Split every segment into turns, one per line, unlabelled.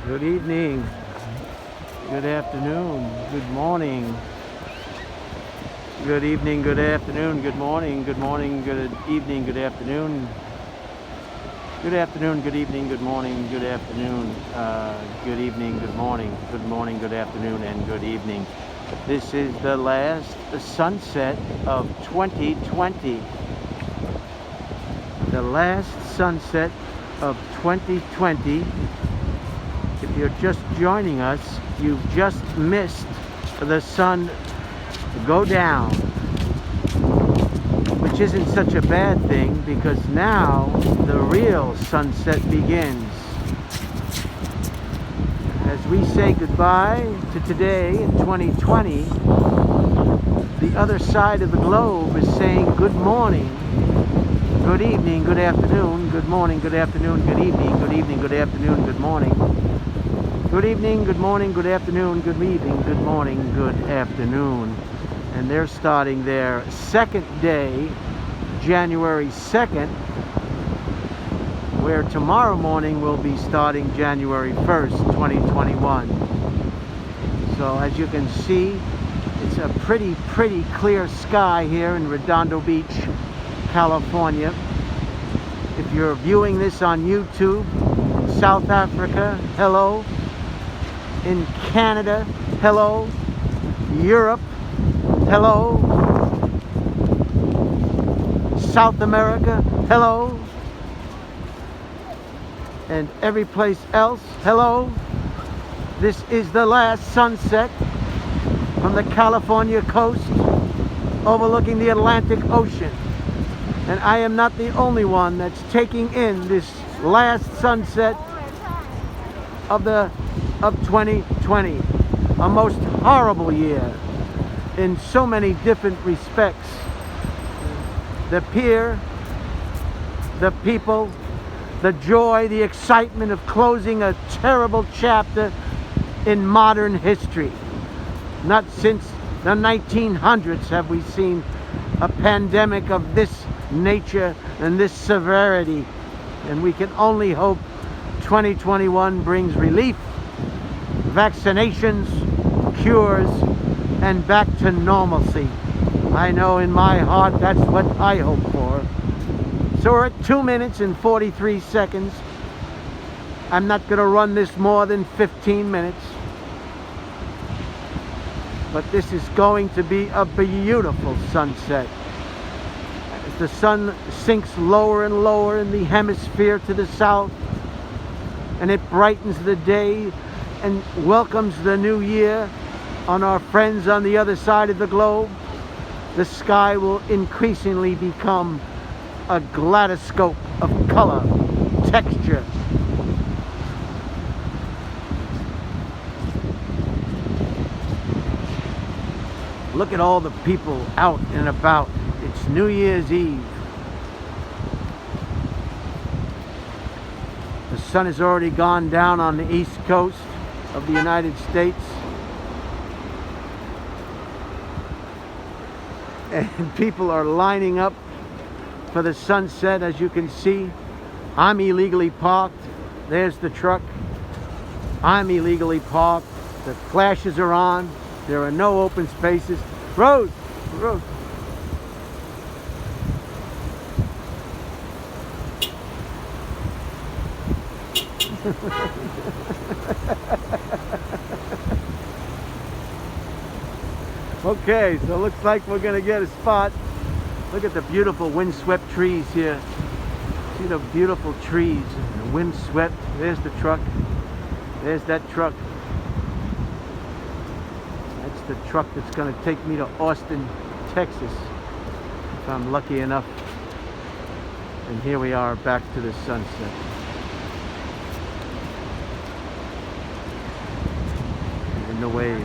Good evening, good afternoon, good morning, good evening, good afternoon, good morning, good morning, good evening, good afternoon, good afternoon, good evening, good morning, good afternoon, good evening, good morning, good afternoon, and good evening. This is the last sunset of 2020. The last sunset of 2020. If you're just joining us, you've just missed the sun go down, which isn't such a bad thing because now the real sunset begins. As we say goodbye to today in 2020, the other side of the globe is saying good morning, good evening, good afternoon, good morning, good afternoon, good evening, good evening, good afternoon, good morning. Good evening, good morning, good afternoon, good evening, good morning, good afternoon. And they're starting their second day, January 2nd, where tomorrow morning will be starting January 1st, 2021. So as you can see, it's a pretty clear sky here in Redondo Beach, California. If you're viewing this on YouTube, South Africa, hello. In Canada, hello. Europe, hello. South America, hello. And every place else, hello. This is the last sunset from the California coast overlooking the Atlantic Ocean. And I am not the only one that's taking in this last sunset of 2020, a most horrible year in so many different respects. The peer, the people, the joy, the excitement of closing a terrible chapter in modern history. Not since the 1900s have we seen a pandemic of this nature and this severity, and we can only hope 2021 brings relief, vaccinations, cures, and back to normalcy. I know in my heart that's what I hope for. So we're at 2 minutes and 43 seconds. I'm not going to run this more than 15 minutes. But this is going to be a beautiful sunset. As the sun sinks lower and lower in the hemisphere to the south, and it brightens the day and welcomes the new year on our friends on the other side of the globe, the sky will increasingly become a kaleidoscope of color, texture. Look at all the people out and about. It's New Year's Eve. The sun has already gone down on the east coast of the United States. And people are lining up for the sunset, as you can see. I'm illegally parked. There's the truck. I'm illegally parked. The flashes are on. There are no open spaces. Road! Road! Okay, so it looks like we're gonna get a spot. Look at the beautiful windswept trees here. See the beautiful trees, the windswept. There's the truck. There's that truck. That's the truck that's gonna take me to Austin, Texas, if I'm lucky enough. And here we are back to the sunset. In the waves.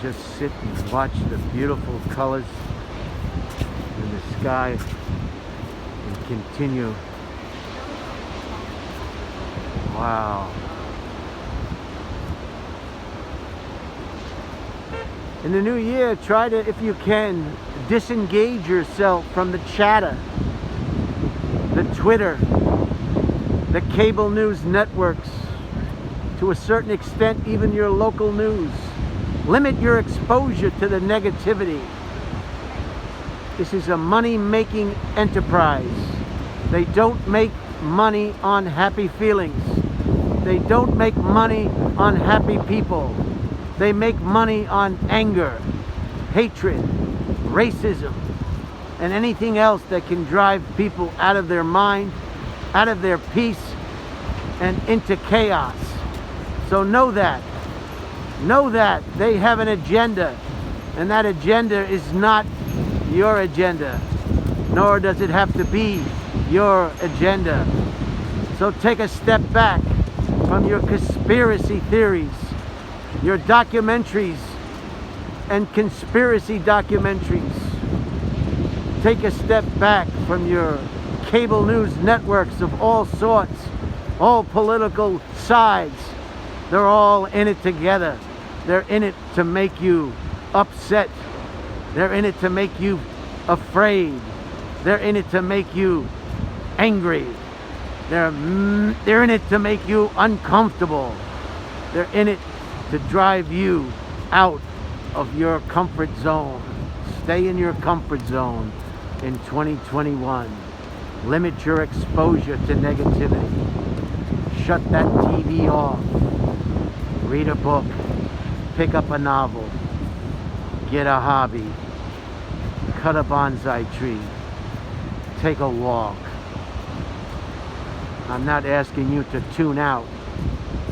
Just sit and watch the beautiful colors in the sky and continue. Wow. In the new year, try to, if you can, disengage yourself from the chatter, the Twitter, the cable news networks, to a certain extent, even your local news. Limit your exposure to the negativity. This is a money-making enterprise. They don't make money on happy feelings. They don't make money on happy people. They make money on anger, hatred, racism, and anything else that can drive people out of their mind, out of their peace, and into chaos. So know that. Know that they have an agenda, and that agenda is not your agenda, nor does it have to be your agenda. So take a step back from your conspiracy theories, your documentaries and conspiracy documentaries. Take a step back from your cable news networks of all sorts, all political sides. They're all in it together. They're in it to make you upset. They're in it to make you afraid. They're in it to make you angry. They're in it to make you uncomfortable. They're in it to drive you out of your comfort zone. Stay in your comfort zone in 2021. Limit your exposure to negativity. Shut that TV off. Read a book. Pick up a novel. Get a hobby. Cut a bonsai tree. Take a walk. I'm not asking you to tune out.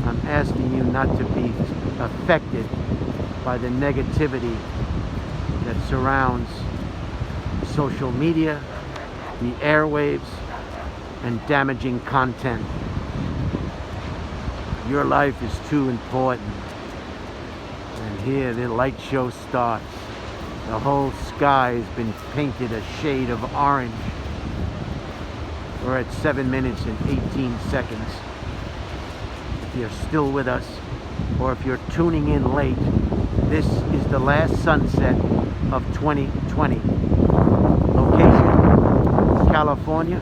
I'm asking you not to be affected by the negativity that surrounds social media, the airwaves, and damaging content. Your life is too important. And here the light show starts. The whole sky has been painted a shade of orange. We're at 7 minutes and 18 seconds. If you're still with us, or if you're tuning in late, this is the last sunset of 2020. Location, California,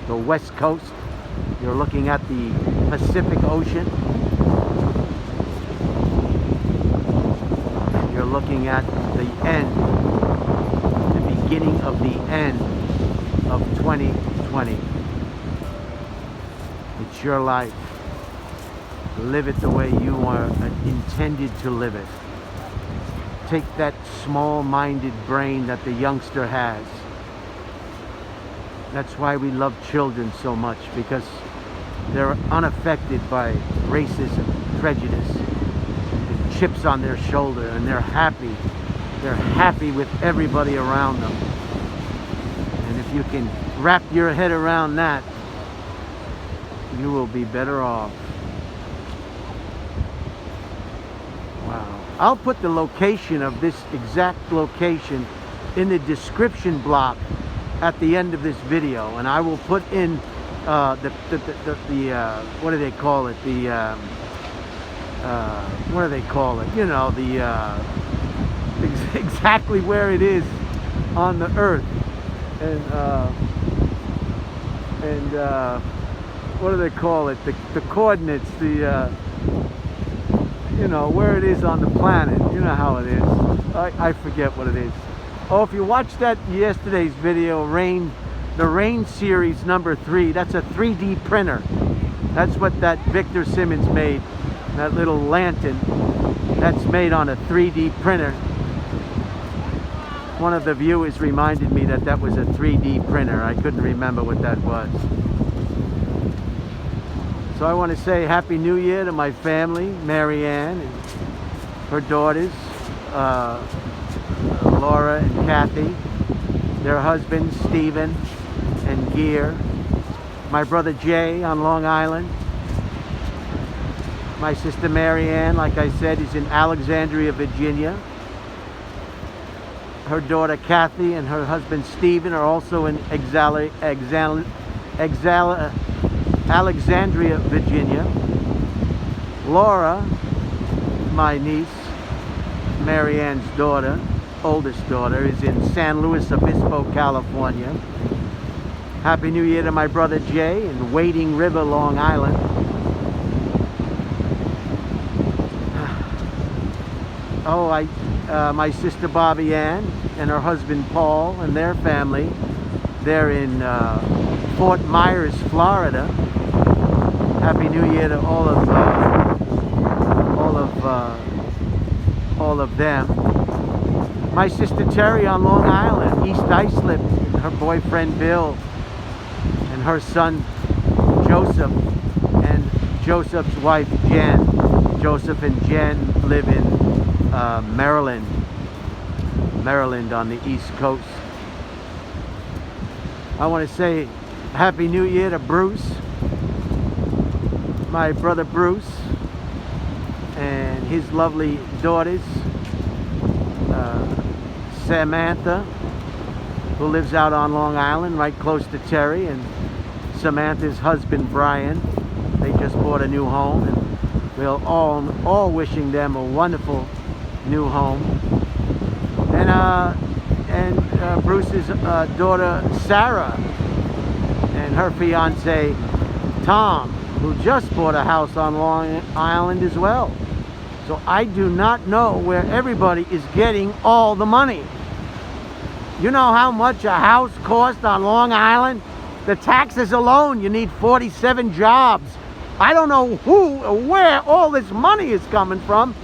the West Coast. You're looking at the Pacific Ocean. You're looking at the end, the beginning of the end of 2020. It's your life. Live it the way you are intended to live it. Take that small-minded brain that the youngster has. That's why we love children so much, because they're unaffected by racism, prejudice, and chips on their shoulder, and they're happy. They're happy with everybody around them. And if you can wrap your head around that, you will be better off. Wow. I'll put the location of this exact location in the description block at the end of this video, and I will put in what do they call it? What do they call it? You know, exactly where it is on the earth, and what do they call it? The coordinates, you know, where it is on the planet. You know how it is. I forget what it is. Oh, if you watched that yesterday's video, the Rain series number 3, that's a 3D printer. That's what that Victor Simmons made. That little lantern, that's made on a 3D printer. One of the viewers reminded me that that was a 3D printer. I couldn't remember what that was. So I want to say Happy New Year to my family, Marianne and her daughters, Laura and Kathy, their husbands, Stephen and Gear, my brother Jay on Long Island, my sister Marianne, like I said, is in Alexandria, Virginia. Her daughter Kathy and her husband Stephen are also in Alexandria, Virginia. Laura, my niece, Marianne's daughter, oldest daughter, is in San Luis Obispo, California. Happy New Year to my brother Jay in Wading River, Long Island. Oh, my sister Bobby Ann and her husband Paul and their family. They're in Fort Myers, Florida. Happy New Year to all of them. My sister Terry on Long Island, East Islip, her boyfriend Bill, and her son Joseph, and Joseph's wife Jen. Joseph and Jen live in Maryland on the East Coast. I want to say Happy New Year to Bruce, my brother Bruce, and his lovely daughters, Samantha, who lives out on Long Island right close to Terry, and Samantha's husband Brian. They just bought a new home, and we're all wishing them a wonderful new home. And Bruce's daughter Sarah and her fiance Tom, who just bought a house on Long Island as well. So I do not know where everybody is getting all the money. You know how much a house costs on Long Island? The taxes alone, you need 47 jobs. I don't know who or where all this money is coming from,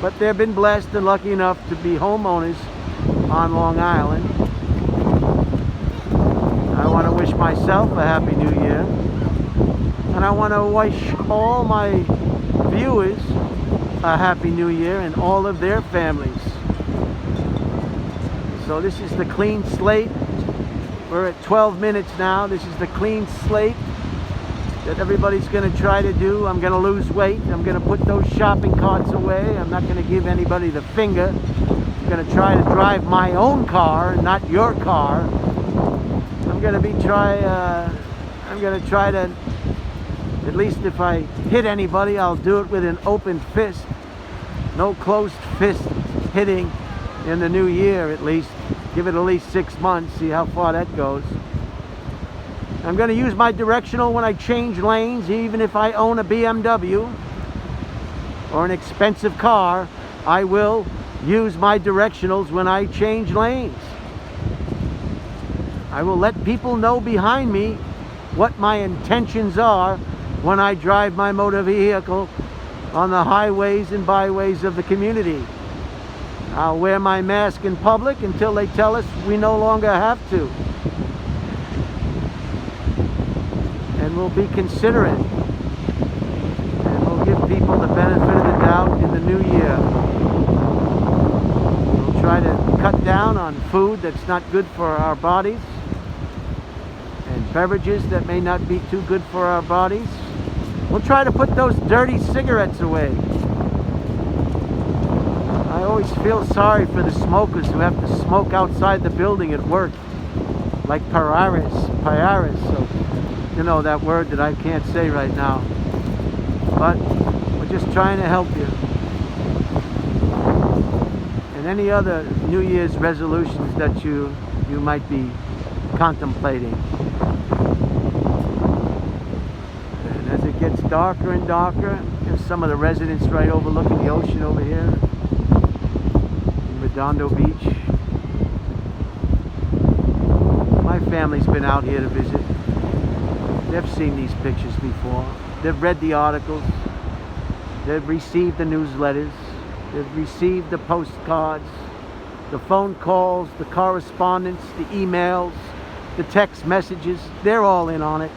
but they've been blessed and lucky enough to be homeowners on Long Island. I want to wish myself a Happy New Year, and I want to wish all my viewers a Happy New Year and all of their families. So this is the clean slate. We're at 12 minutes now. This is the clean slate that everybody's going to try to do. I'm going to lose weight. I'm going to put those shopping carts away. I'm not going to give anybody the finger. I'm going to try to drive my own car, not your car. I'm going to try to, at least if I hit anybody, I'll do it with an open fist. No closed fist hitting in the new year, at least. Give it at least 6 months, see how far that goes. I'm going to use my directional when I change lanes, even if I own a BMW or an expensive car. I will use my directionals when I change lanes. I will let people know behind me what my intentions are when I drive my motor vehicle on the highways and byways of the community. I'll wear my mask in public until they tell us we no longer have to. And we'll be considerate. And we'll give people the benefit of the doubt in the new year. We'll try to cut down on food that's not good for our bodies, and beverages that may not be too good for our bodies. We'll try to put those dirty cigarettes away. I always feel sorry for the smokers who have to smoke outside the building at work, like Payaris, so you know that word that I can't say right now. But we're just trying to help you. And any other New Year's resolutions that you might be contemplating. And as it gets darker and darker, there's some of the residents right overlooking the ocean over here. Redondo Beach. My family's been out here to visit. They've seen these pictures before. They've read the articles. They've received the newsletters. They've received the postcards, the phone calls, the correspondence, the emails, the text messages. They're all in on it.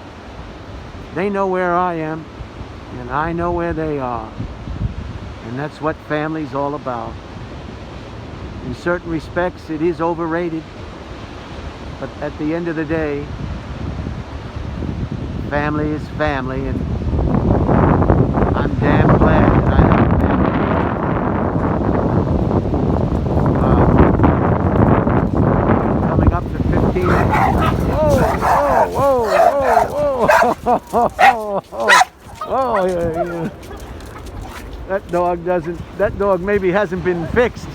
They know where I am, and I know where they are. And that's what family's all about. In certain respects, it is overrated, but at the end of the day, family is family, and I'm damn glad that I have family. Coming up to 15 minutes. Whoa, yeah. That dog maybe hasn't been fixed.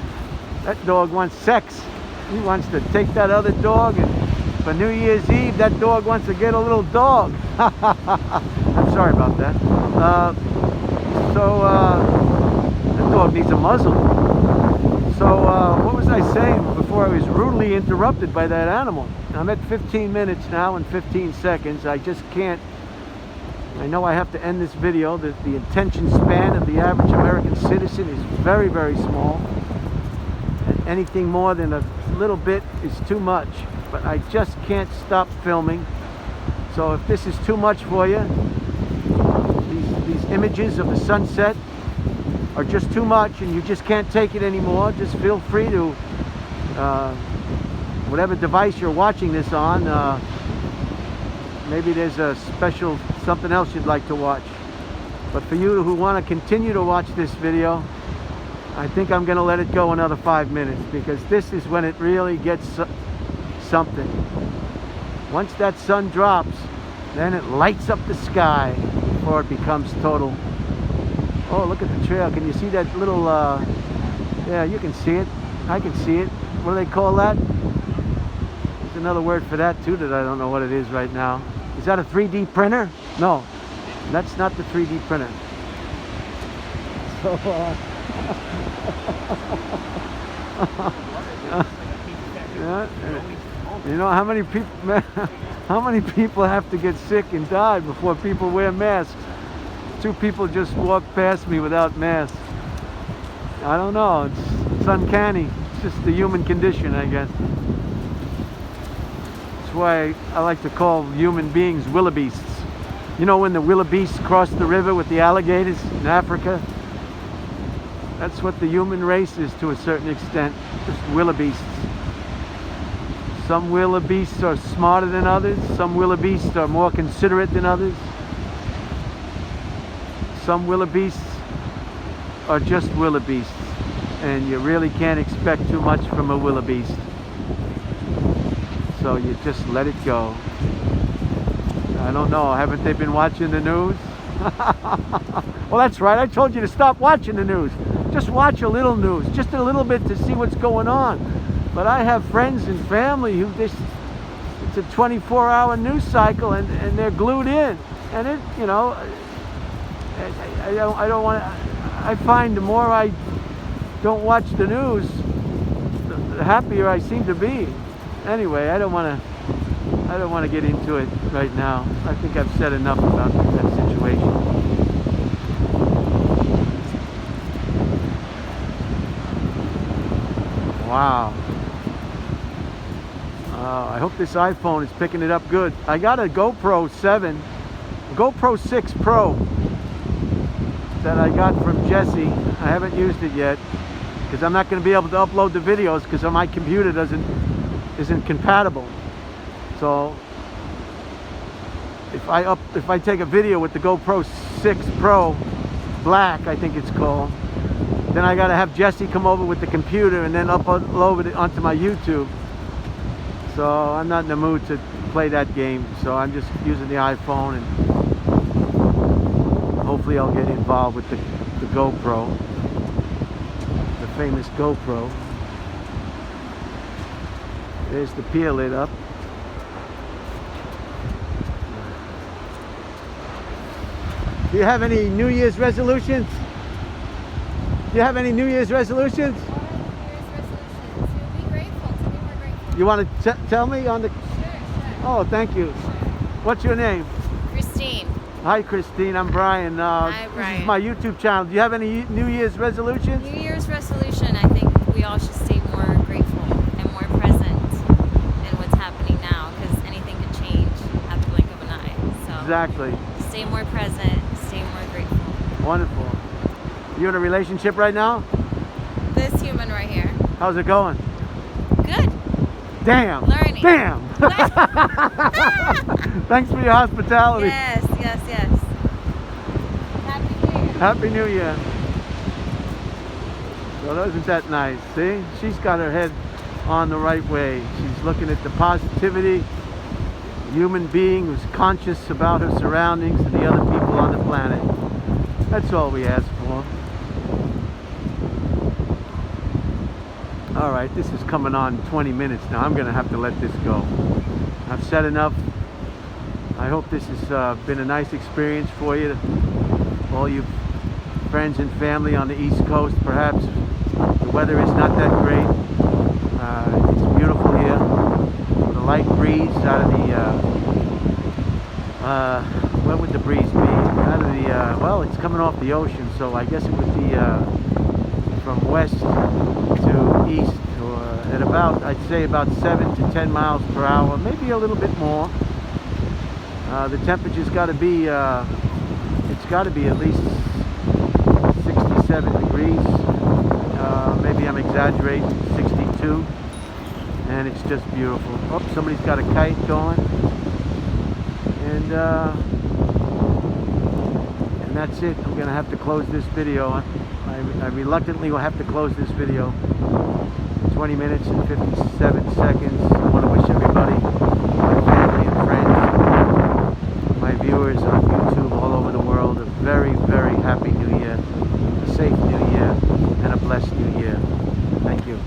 That dog wants sex. He wants to take that other dog and For New Year's Eve, that dog wants to get a little dog. I'm sorry about that. That dog needs a muzzle. So what was I saying before I was rudely interrupted by that animal? I'm at 15 minutes now and 15 seconds. I just can't. I know I have to end this video. The attention span of the average American citizen is very, very small. And anything more than a little bit is too much. But I just can't stop filming. So if this is too much for you, these images of the sunset are just too much and you just can't take it anymore, just feel free to, whatever device you're watching this on, maybe there's a special something else you'd like to watch. But for you who want to continue to watch this video, I think I'm going to let it go another 5 minutes, because this is when it really gets something. Once that sun drops, then it lights up the sky before it becomes total. Oh, look at the trail. Can you see that little, yeah, you can see it. I can see it. What do they call that? There's another word for that too that I don't know what it is right now. Is that a 3D printer? No, that's not the 3D printer. So, yeah, you know how many people, how many people have to get sick and die before people wear masks? 2 people just walked past me without masks. I don't know. It's uncanny. It's just the human condition, I guess. That's why I like to call human beings wildebeests. You know when the wildebeests cross the river with the alligators in Africa? That's what the human race is to a certain extent. Just wildebeests. Some wildebeests are smarter than others. Some wildebeests are more considerate than others. Some wildebeests are just wildebeests, and you really can't expect too much from a wildebeest. So you just let it go. I don't know, haven't they been watching the news? Well, that's right, I told you to stop watching the news. Just watch a little news, just a little bit, to see what's going on. But I have friends and family who it's a 24-hour news cycle, and they're glued in. And it, you know, I don't want to. I find the more I don't watch the news, the happier I seem to be. Anyway, I don't want to get into it right now. I think I've said enough about that situation. Wow. I hope this iPhone is picking it up good. I got a GoPro 7, GoPro 6 Pro that I got from Jesse. I haven't used it yet because I'm not going to be able to upload the videos because my computer isn't compatible. So if I take a video with the GoPro 6 Pro Black, I think it's called, then I got to have Jesse come over with the computer and then upload it onto my YouTube. So I'm not in the mood to play that game. So I'm just using the iPhone, and hopefully I'll get involved with the GoPro, the famous GoPro. There's the pier lit up. Do you have any New Year's resolutions? Do you have any New Year's resolutions?
To be grateful, to be more grateful.
You want to tell me on the...
Sure.
Oh, thank you. What's your name?
Christine.
Hi, Christine. I'm Brian.
Hi, Brian.
This is my YouTube channel. Do you have any New Year's resolutions?
New Year's resolution, I think we all should stay more grateful and more present in what's happening now, because anything could change at the blink of an eye. So
Exactly.
stay more present, stay more grateful.
Wonderful. You in a relationship right now?
This human right here.
How's it going?
Good.
Damn.
Learning.
Damn. Thanks for your hospitality.
Yes, yes, yes. Happy New Year.
Happy New Year. Well, isn't that nice? See? She's got her head on the right way. She's looking at the positivity. A human being who's conscious about her surroundings and the other people on the planet. That's all we ask for. All right, this is coming on 20 minutes now. I'm gonna have to let this go. I've said enough. I hope this has been a nice experience for you, all you friends and family on the East Coast. Perhaps the weather is not that great. It's beautiful here with a light breeze out of the where would the breeze be? Out of the well, it's coming off the ocean, so I guess it would be from west to east, or at about, I'd say about 7 to 10 miles per hour, maybe a little bit more. The temperature's got to be it's got to be at least 67 degrees. Maybe I'm exaggerating, 62, and it's just beautiful. Oh, somebody's got a kite going, and that's it. I'm gonna have to close this video. I reluctantly will have to close this video. 20 minutes and 57 seconds. I want to wish everybody, my family and friends, my viewers on YouTube all over the world, a very, very happy New Year, a safe New Year, and a blessed New Year. Thank you.